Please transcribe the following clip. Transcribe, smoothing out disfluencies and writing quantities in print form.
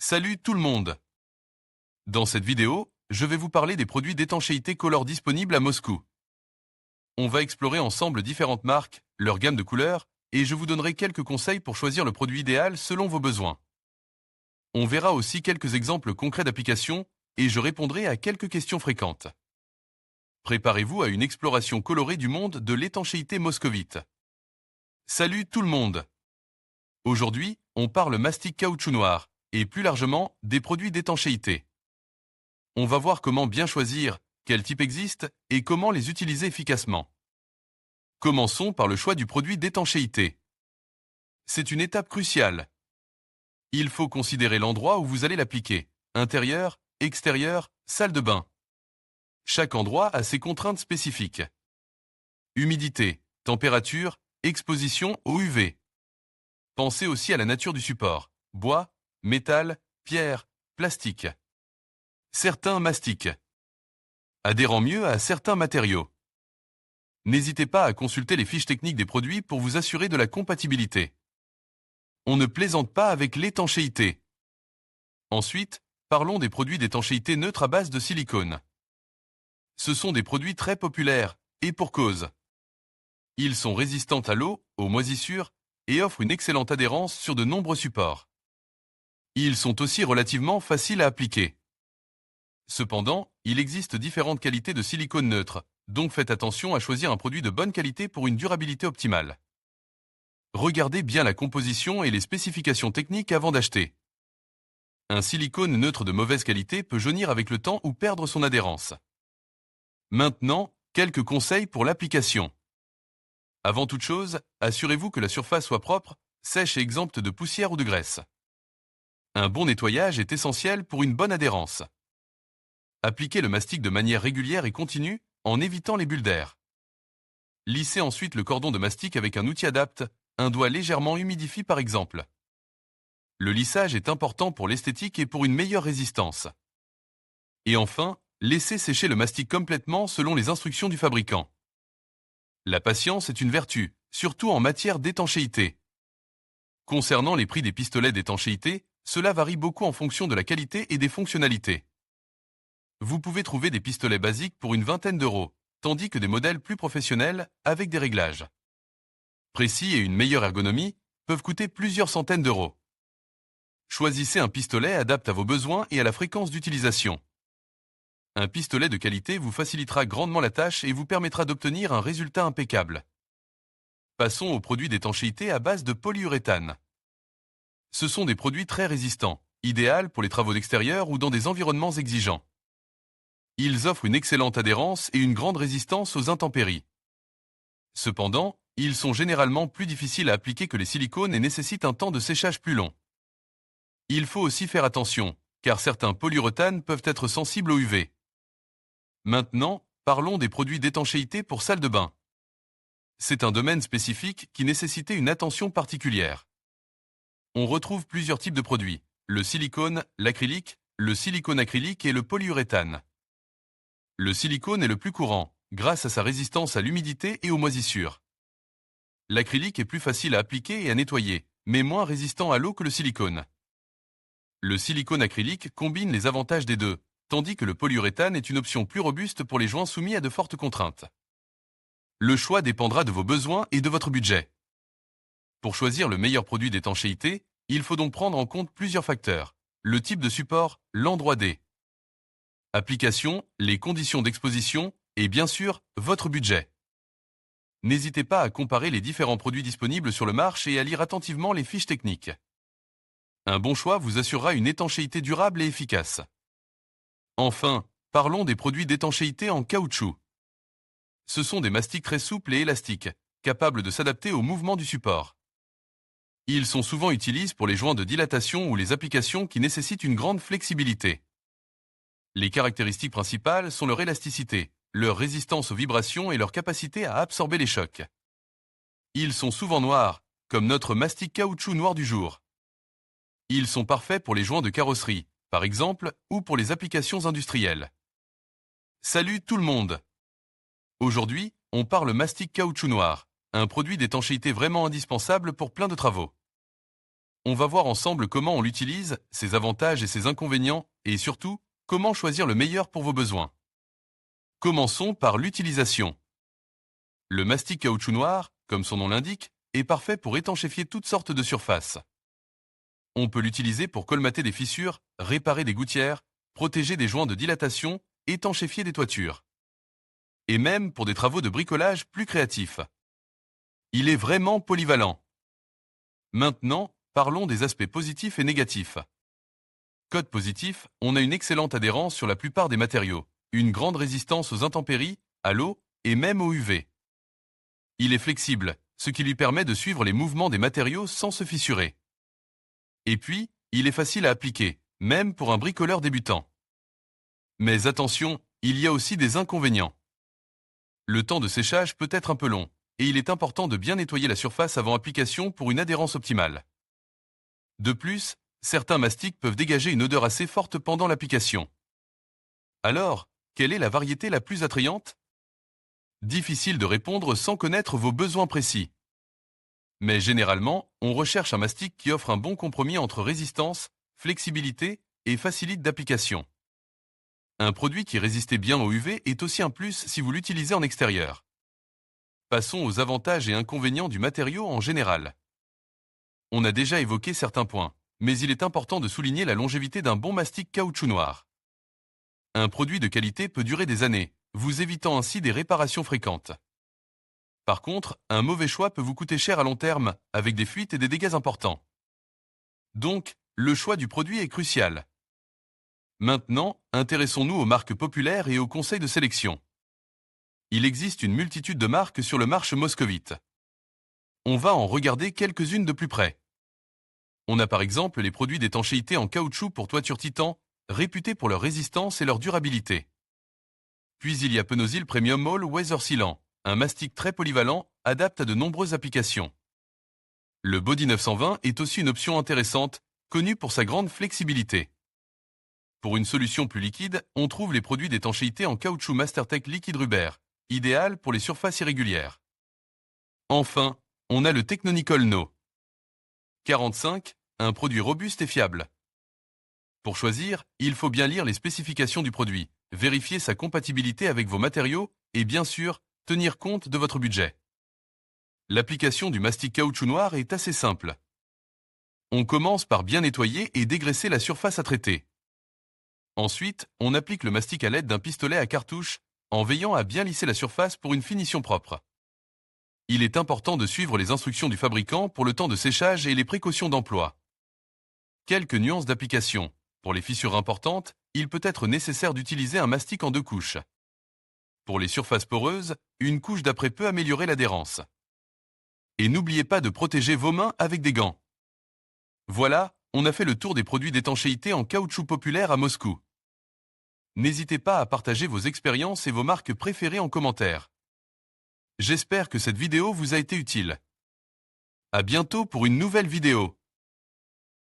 Salut tout le monde! Dans cette vidéo, je vais vous parler des produits d'étanchéité Color disponibles à Moscou. On va explorer ensemble différentes marques, leur gamme de couleurs, et je vous donnerai quelques conseils pour choisir le produit idéal selon vos besoins. On verra aussi quelques exemples concrets d'application, et je répondrai à quelques questions fréquentes. Préparez-vous à une exploration colorée du monde de l'étanchéité moscovite. Salut tout le monde! Aujourd'hui, on parle mastic caoutchouc noir, et plus largement, des produits d'étanchéité. On va voir comment bien choisir, quel type existe et comment les utiliser efficacement. Commençons par le choix du produit d'étanchéité. C'est une étape cruciale. Il faut considérer l'endroit où vous allez l'appliquer, intérieur, extérieur, salle de bain. Chaque endroit a ses contraintes spécifiques. Humidité, température, exposition au UV. Pensez aussi à la nature du support, bois, métal, pierre, plastique. Certains mastiques. Adhérant mieux à certains matériaux. N'hésitez pas à consulter les fiches techniques des produits pour vous assurer de la compatibilité. On ne plaisante pas avec l'étanchéité. Ensuite, parlons des produits d'étanchéité neutre à base de silicone. Ce sont des produits très populaires, et pour cause. Ils sont résistants à l'eau, aux moisissures, et offrent une excellente adhérence sur de nombreux supports. Ils sont aussi relativement faciles à appliquer. Cependant, il existe différentes qualités de silicone neutre, donc faites attention à choisir un produit de bonne qualité pour une durabilité optimale. Regardez bien la composition et les spécifications techniques avant d'acheter. Un silicone neutre de mauvaise qualité peut jaunir avec le temps ou perdre son adhérence. Maintenant, quelques conseils pour l'application. Avant toute chose, assurez-vous que la surface soit propre, sèche et exempte de poussière ou de graisse. Un bon nettoyage est essentiel pour une bonne adhérence. Appliquez le mastic de manière régulière et continue, en évitant les bulles d'air. Lissez ensuite le cordon de mastic avec un outil adapte, un doigt légèrement humidifié par exemple. Le lissage est important pour l'esthétique et pour une meilleure résistance. Et enfin, laissez sécher le mastic complètement selon les instructions du fabricant. La patience est une vertu, surtout en matière d'étanchéité. Concernant les prix des pistolets d'étanchéité, cela varie beaucoup en fonction de la qualité et des fonctionnalités. Vous pouvez trouver des pistolets basiques pour une vingtaine d'euros, tandis que des modèles plus professionnels, avec des réglages précis et une meilleure ergonomie, peuvent coûter plusieurs centaines d'euros. Choisissez un pistolet adapté à vos besoins et à la fréquence d'utilisation. Un pistolet de qualité vous facilitera grandement la tâche et vous permettra d'obtenir un résultat impeccable. Passons aux produits d'étanchéité à base de polyuréthane. Ce sont des produits très résistants, idéaux pour les travaux d'extérieur ou dans des environnements exigeants. Ils offrent une excellente adhérence et une grande résistance aux intempéries. Cependant, ils sont généralement plus difficiles à appliquer que les silicones et nécessitent un temps de séchage plus long. Il faut aussi faire attention, car certains polyuréthanes peuvent être sensibles au UV. Maintenant, parlons des produits d'étanchéité pour salle de bain. C'est un domaine spécifique qui nécessitait une attention particulière. On retrouve plusieurs types de produits, le silicone, l'acrylique, le silicone acrylique et le polyuréthane. Le silicone est le plus courant, grâce à sa résistance à l'humidité et aux moisissures. L'acrylique est plus facile à appliquer et à nettoyer, mais moins résistant à l'eau que le silicone. Le silicone acrylique combine les avantages des deux, tandis que le polyuréthane est une option plus robuste pour les joints soumis à de fortes contraintes. Le choix dépendra de vos besoins et de votre budget. Pour choisir le meilleur produit d'étanchéité, il faut donc prendre en compte plusieurs facteurs. Le type de support, l'endroit D. Application, les conditions d'exposition et bien sûr, votre budget. N'hésitez pas à comparer les différents produits disponibles sur le marché et à lire attentivement les fiches techniques. Un bon choix vous assurera une étanchéité durable et efficace. Enfin, parlons des produits d'étanchéité en caoutchouc. Ce sont des mastiques très souples et élastiques, capables de s'adapter au mouvement du support. Ils sont souvent utilisés pour les joints de dilatation ou les applications qui nécessitent une grande flexibilité. Les caractéristiques principales sont leur élasticité, leur résistance aux vibrations et leur capacité à absorber les chocs. Ils sont souvent noirs, comme notre mastic caoutchouc noir du jour. Ils sont parfaits pour les joints de carrosserie, par exemple, ou pour les applications industrielles. Salut tout le monde! Aujourd'hui, on parle mastic caoutchouc noir, un produit d'étanchéité vraiment indispensable pour plein de travaux. on va voir ensemble comment on l'utilise, ses avantages et ses inconvénients, et surtout, comment choisir le meilleur pour vos besoins. Commençons par l'utilisation. Le mastic caoutchouc noir, comme son nom l'indique, est parfait pour étanchéfier toutes sortes de surfaces. On peut l'utiliser pour colmater des fissures, réparer des gouttières, protéger des joints de dilatation, étanchéfier des toitures. Et même pour des travaux de bricolage plus créatifs. Il est vraiment polyvalent. Maintenant, parlons des aspects positifs et négatifs. Code positif, on a une excellente adhérence sur la plupart des matériaux, une grande résistance aux intempéries, à l'eau et même aux UV. Il est flexible, ce qui lui permet de suivre les mouvements des matériaux sans se fissurer. Et puis, il est facile à appliquer, même pour un bricoleur débutant. Mais attention, il y a aussi des inconvénients. Le temps de séchage peut être un peu long, et il est important de bien nettoyer la surface avant application pour une adhérence optimale. De plus, certains mastiques peuvent dégager une odeur assez forte pendant l'application. Alors, quelle est la variété la plus attrayante? Difficile de répondre sans connaître vos besoins précis. Mais généralement, on recherche un mastic qui offre un bon compromis entre résistance, flexibilité et facilite d'application. Un produit qui résiste bien au UV est aussi un plus si vous l'utilisez en extérieur. Passons aux avantages et inconvénients du matériau en général. On a déjà évoqué certains points, mais il est important de souligner la longévité d'un bon mastic caoutchouc noir. Un produit de qualité peut durer des années, vous évitant ainsi des réparations fréquentes. Par contre, un mauvais choix peut vous coûter cher à long terme, avec des fuites et des dégâts importants. Donc, le choix du produit est crucial. Maintenant, intéressons-nous aux marques populaires et aux conseils de sélection. Il existe une multitude de marques sur le marché moscovite. On va en regarder quelques-unes de plus près. On a par exemple les produits d'étanchéité en caoutchouc pour toiture Titan, réputés pour leur résistance et leur durabilité. Puis il y a Penosil Premium All Weather Sealant, un mastic très polyvalent, adapte à de nombreuses applications. Le Body 920 est aussi une option intéressante, connue pour sa grande flexibilité. Pour une solution plus liquide, on trouve les produits d'étanchéité en caoutchouc Mastertech Liquid Rubber, idéal pour les surfaces irrégulières. Enfin, on a le Technonicol No 45, un produit robuste et fiable. Pour choisir, il faut bien lire les spécifications du produit, vérifier sa compatibilité avec vos matériaux et bien sûr, tenir compte de votre budget. L'application du mastic caoutchouc noir est assez simple. On commence par bien nettoyer et dégraisser la surface à traiter. Ensuite, on applique le mastic à l'aide d'un pistolet à cartouche, en veillant à bien lisser la surface pour une finition propre. Il est important de suivre les instructions du fabricant pour le temps de séchage et les précautions d'emploi. Quelques nuances d'application. Pour les fissures importantes, il peut être nécessaire d'utiliser un mastic en 2 couches. Pour les surfaces poreuses, une couche d'après peut améliorer l'adhérence. Et n'oubliez pas de protéger vos mains avec des gants. Voilà, on a fait le tour des produits d'étanchéité en caoutchouc populaire à Moscou. N'hésitez pas à partager vos expériences et vos marques préférées en commentaire. J'espère que cette vidéo vous a été utile. À bientôt pour une nouvelle vidéo.